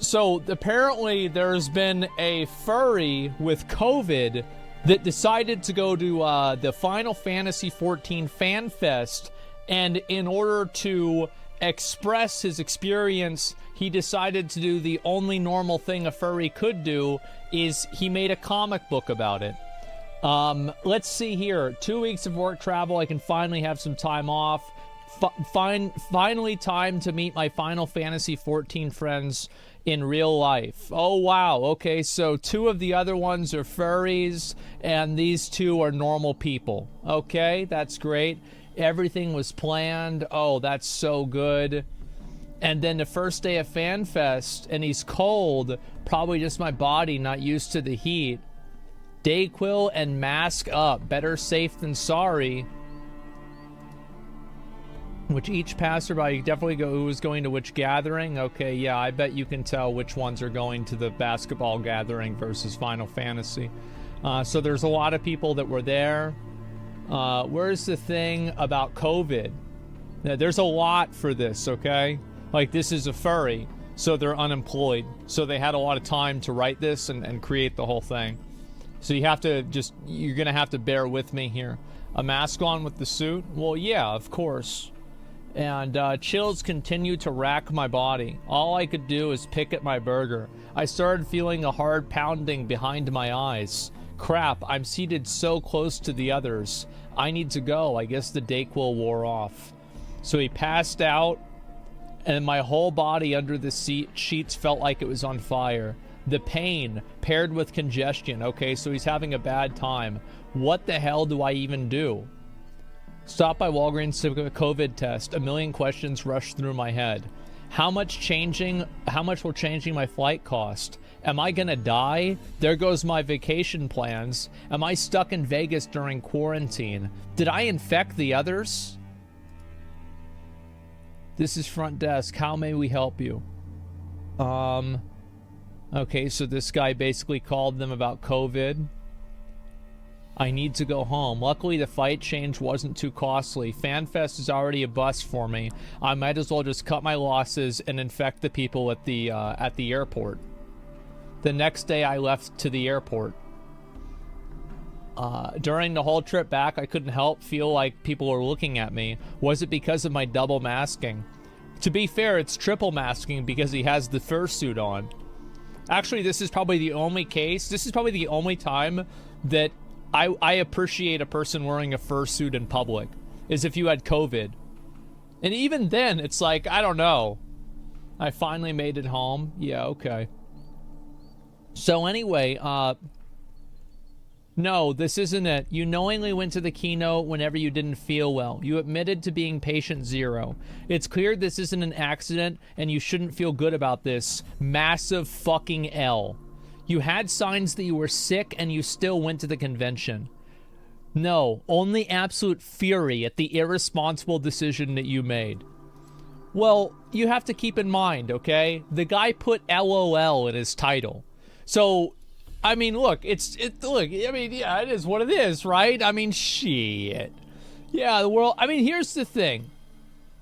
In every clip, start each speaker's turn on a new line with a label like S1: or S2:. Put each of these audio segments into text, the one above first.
S1: So apparently there's been a furry with COVID that decided to go to the Final Fantasy XIV Fan Fest, and in order to express his experience, he decided to do the only normal thing a furry could do, is he made a comic book about it. Let's see here. 2 weeks of work travel, I can finally have some time off. Finally time to meet my Final Fantasy XIV friends in real life. Oh, wow. Okay, so 2 of the other ones are furries, and these 2 are normal people. Okay, that's great. Everything was planned. Oh, that's so good. And then the first day of FanFest, and he's cold. Probably just my body not used to the heat. Dayquil and mask up. Better safe than sorry. Which each passerby definitely who was going to which gathering. Okay, yeah, I bet you can tell which ones are going to the basketball gathering versus Final Fantasy. So there's a lot of people that were there. Where's the thing about COVID? Now, there's a lot for this, okay? Like, this is a furry, so they're unemployed. So they had a lot of time to write this and create the whole thing. So you have to you're going to have to bear with me here. A mask on with the suit? Well, yeah, of course. And chills continue to rack my body. All I could do is pick at my burger. I started feeling a hard pounding behind my eyes. Crap, I'm seated so close to the others. I need to go. I guess the Dayquil wore off. So he passed out, and my whole body under the sheets felt like it was on fire. The pain paired with congestion. Okay, so he's having a bad time. What the hell do I even do? Stop by Walgreens to get a COVID test. A million questions rushed through my head. How much will changing my flight cost? Am I gonna die? There goes my vacation plans. Am I stuck in Vegas during quarantine? Did I infect the others? This is front desk. How may we help you? Okay, so this guy basically called them about COVID. I need to go home. Luckily, the fight change wasn't too costly. FanFest is already a bust for me. I might as well just cut my losses and infect the people at the airport. The next day, I left to the airport. During the whole trip back, I couldn't help feel like people were looking at me. Was it because of my double masking? To be fair, it's triple masking because he has the fursuit on. Actually, this is probably the only case. This is probably the only time that I appreciate a person wearing a fursuit in public, is if you had COVID. And even then, it's like, I don't know. I finally made it home. Yeah, okay. So anyway, no, this isn't it. You knowingly went to the keynote whenever you didn't feel well. You admitted to being patient zero. It's clear this isn't an accident, and you shouldn't feel good about this. Massive fucking L. You had signs that you were sick, and you still went to the convention. No, only absolute fury at the irresponsible decision that you made. Well, you have to keep in mind, okay? The guy put LOL in his title. So, I mean, look, I mean, yeah, it is what it is, right? I mean, shit. Yeah, the world, I mean, here's the thing.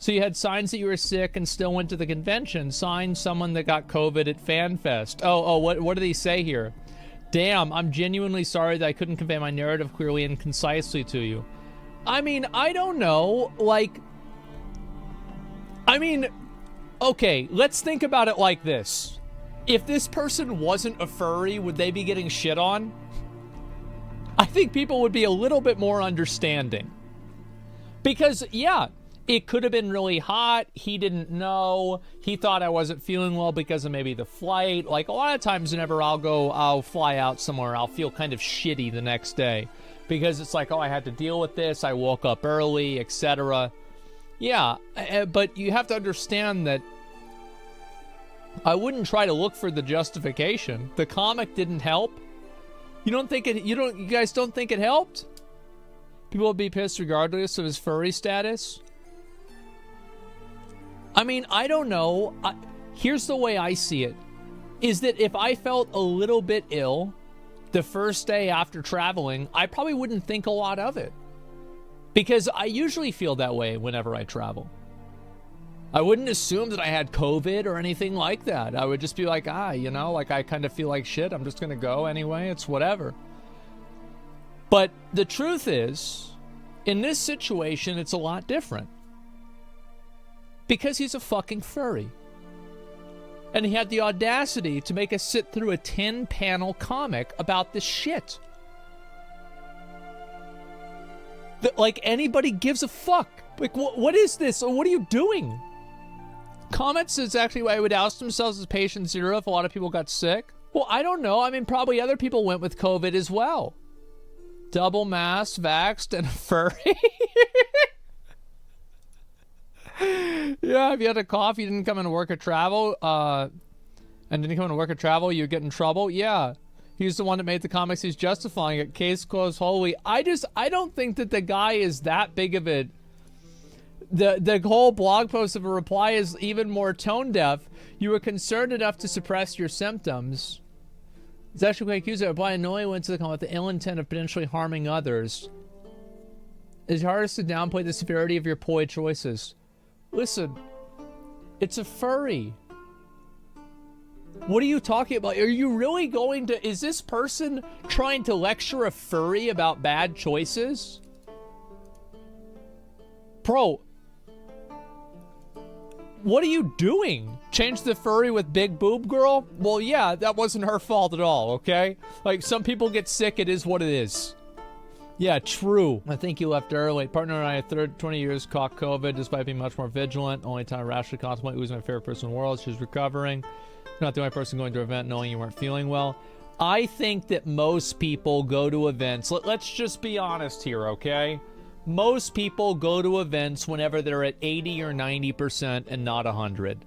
S1: So you had signs that you were sick and still went to the convention. Signed someone that got COVID at FanFest. What do they say here? Damn, I'm genuinely sorry that I couldn't convey my narrative clearly and concisely to you. I mean, I don't know. Like, I mean, okay, let's think about it like this. If this person wasn't a furry, would they be getting shit on? I think people would be a little bit more understanding. Because, yeah, it could have been really hot. He didn't know. He thought I wasn't feeling well because of maybe the flight. Like, a lot of times whenever I'll fly out somewhere, I'll feel kind of shitty the next day. Because it's like, oh, I had to deal with this. I woke up early, etc. Yeah, but you have to understand that I wouldn't try to look for the justification. The comic didn't help. You guys don't think it helped? People would be pissed regardless of his furry status? I mean, I don't know. Here's the way I see it. Is that if I felt a little bit ill the first day after traveling, I probably wouldn't think a lot of it. Because I usually feel that way whenever I travel. I wouldn't assume that I had COVID or anything like that. I would just be like, you know, like I kind of feel like shit. I'm just going to go anyway. It's whatever. But the truth is, in this situation, it's a lot different. Because he's a fucking furry. And he had the audacity to make us sit through a 10-panel comic about this shit. That, like, anybody gives a fuck. Like, what is this? What are you doing? Comments is actually why I would oust themselves as patient zero if a lot of people got sick. Well, I don't know. I mean, probably other people went with COVID as well. Double mask, vaxxed, and a furry. Yeah, if you had a cough, you didn't come into work or travel, you get in trouble. Yeah. He's the one that made the comics. He's justifying it. Case closed, holy. I don't think that the guy is that big of a... The whole blog post of a reply is even more tone deaf. You were concerned enough to suppress your symptoms. It's actually quite accused of reply knowing went to the comment with the ill intent of potentially harming others. It's hardest to downplay the severity of your poor choices. Listen, it's a furry. What are you talking about? Are you really going to... Is this person trying to lecture a furry about bad choices? Bro, what are you doing? Change the furry with big boob girl? Well, yeah, that wasn't her fault at all, okay? Like, some people get sick, it is what it is. Yeah, true. I think you left early. Partner and I had 20 years caught COVID despite being much more vigilant. Only time I rationally contemplate losing my favorite person in the world. She's recovering. You're not the only person going to an event knowing you weren't feeling well. I think that most people go to events. Let's just be honest here, okay? Most people go to events whenever they're at 80 or 90% and not 100.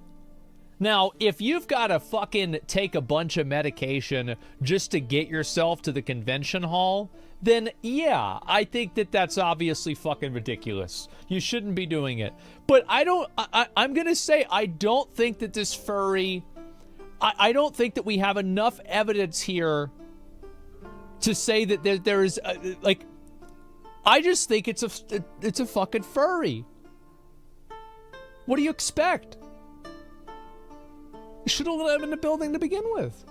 S1: Now, if you've got to fucking take a bunch of medication just to get yourself to the convention hall, then yeah, I think that that's obviously fucking ridiculous. You shouldn't be doing it. But I'm going to say, I don't think that this furry, I don't think that we have enough evidence here to say that there is, like, I just think it's a fucking furry. What do you expect? You should have let him in the building to begin with.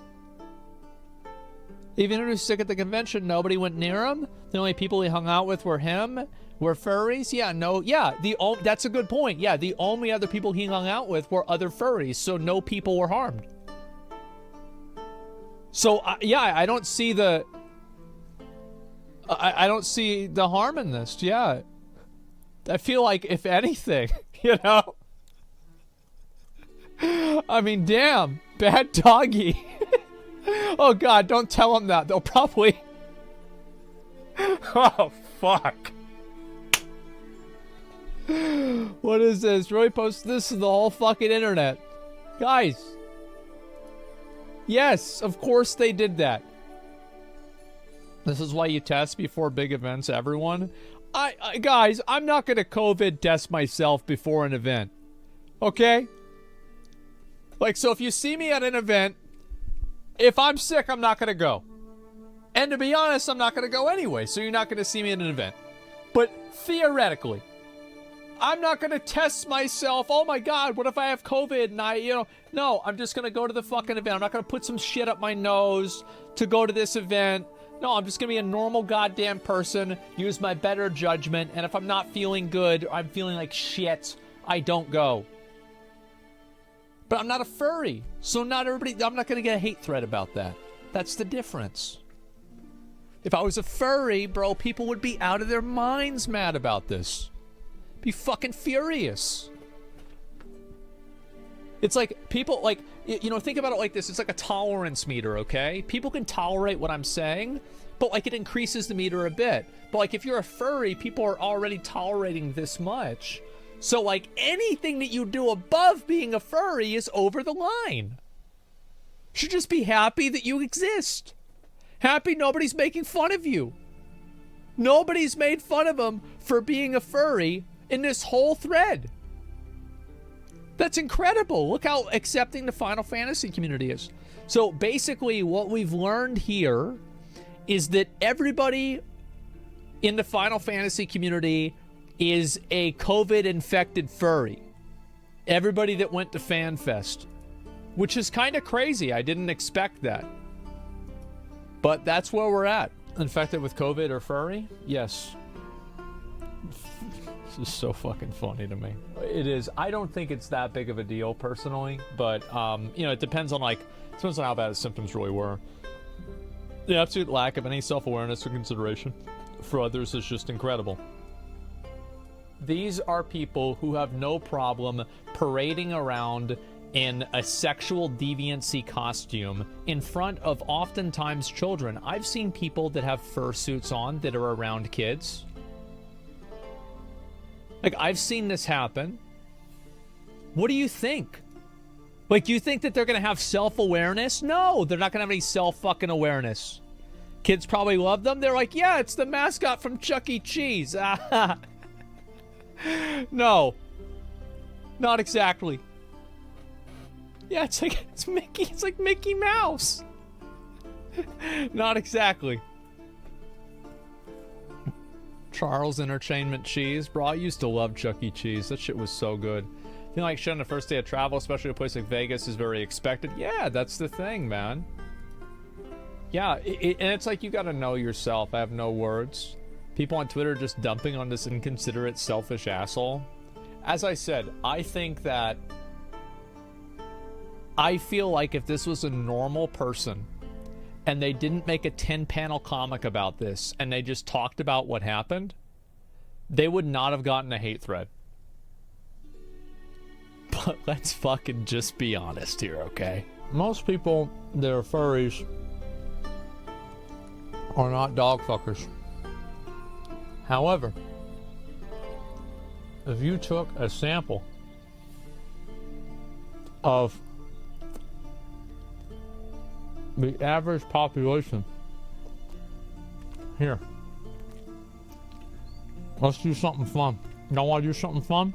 S1: Even if he was sick at the convention, nobody went near him. The only people he hung out with were furries. Yeah, no, yeah. That's a good point. Yeah, the only other people he hung out with were other furries, so no people were harmed. So yeah, I don't see the. I don't see the harm in this. Yeah, I feel like if anything, you know. I mean, damn, bad doggy. Oh God, don't tell them that. They'll probably... Oh, fuck. What is this? Really post this to the whole fucking internet. Guys. Yes, of course they did that. This is why you test before big events, everyone. Guys, I'm not going to COVID test myself before an event. Okay? Like, so if you see me at an event, if I'm sick, I'm not going to go. And to be honest, I'm not going to go anyway, so you're not going to see me at an event. But theoretically, I'm not going to test myself. Oh my God, what if I have COVID and no, I'm just going to go to the fucking event. I'm not going to put some shit up my nose to go to this event. No, I'm just going to be a normal goddamn person, use my better judgment, and if I'm not feeling good, I'm feeling like shit, I don't go. But I'm not a furry, so not everybody, I'm not going to get a hate thread about that. That's the difference. If I was a furry, bro, people would be out of their minds mad about this. Be fucking furious. It's like, people, like, think about it like this. It's like a tolerance meter, okay? People can tolerate what I'm saying, but, like, it increases the meter a bit. But, like, if you're a furry, people are already tolerating this much. So, like, anything that you do above being a furry is over the line. You should just be happy that you exist. Happy nobody's making fun of you. Nobody's made fun of him for being a furry in this whole thread. That's incredible. Look how accepting the Final Fantasy community is. So basically what we've learned here is that everybody in the Final Fantasy community is a COVID-infected furry. Everybody that went to FanFest, which is kind of crazy. I didn't expect that. But that's where we're at. Infected with COVID or furry? Yes. This is so fucking funny to me. It is. I don't think it's that big of a deal personally, but you know, it depends on how bad the symptoms really were. The absolute lack of any self-awareness or consideration for others is just incredible. These are people who have no problem parading around in a sexual deviancy costume in front of oftentimes children. I've seen people that have fursuits on that are around kids. Like, I've seen this happen. What do you think? Like, you think that they're going to have self-awareness? No, they're not going to have any self-fucking-awareness. Kids probably love them. They're like, yeah, it's the mascot from Chuck E. Cheese. No. Not exactly. Yeah, it's like Mickey Mouse. Not exactly. Charles Entertainment Cheese. Bro, I used to love Chuck E. Cheese. That shit was so good. I feel like shit on the first day of travel, especially a place like Vegas, is very expected. Yeah, that's the thing, man. Yeah, and it's like you gotta know yourself. I have no words. People on Twitter just dumping on this inconsiderate, selfish asshole. As I said, I think that... I feel like if this was a normal person and they didn't make a 10-panel comic about this and they just talked about what happened, they would not have gotten a hate thread. But let's fucking just be honest here, okay? Most people that are furries are not dog fuckers. However, if you took a sample of the average population, here, let's do something fun. Y'all want to do something fun?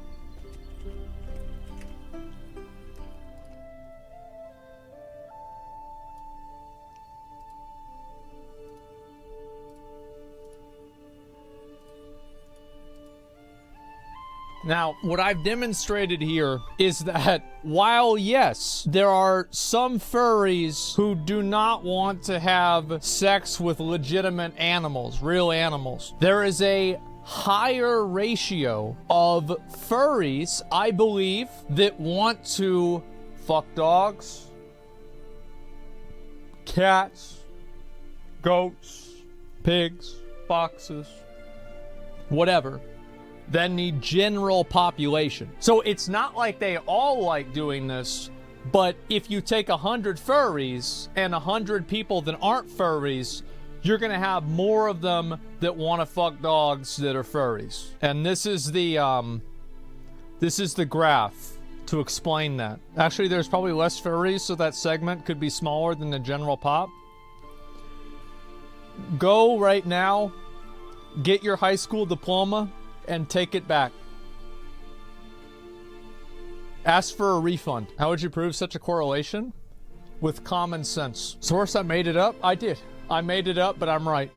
S1: Now, what I've demonstrated here is that while, yes, there are some furries who do not want to have sex with legitimate animals, real animals, there is a higher ratio of furries, I believe, that want to fuck dogs, cats, goats, pigs, foxes, whatever, than the general population. So it's not like they all like doing this, but if you take 100 furries and 100 people that aren't furries, you're gonna have more of them that want to fuck dogs that are furries. And this is the graph to explain that. Actually, there's probably less furries, so that segment could be smaller than the general pop. Go right now, get your high school diploma, and take it back. Ask for a refund. How would you prove such a correlation? With common sense. Source, I made it up? I did. I made it up, but I'm right.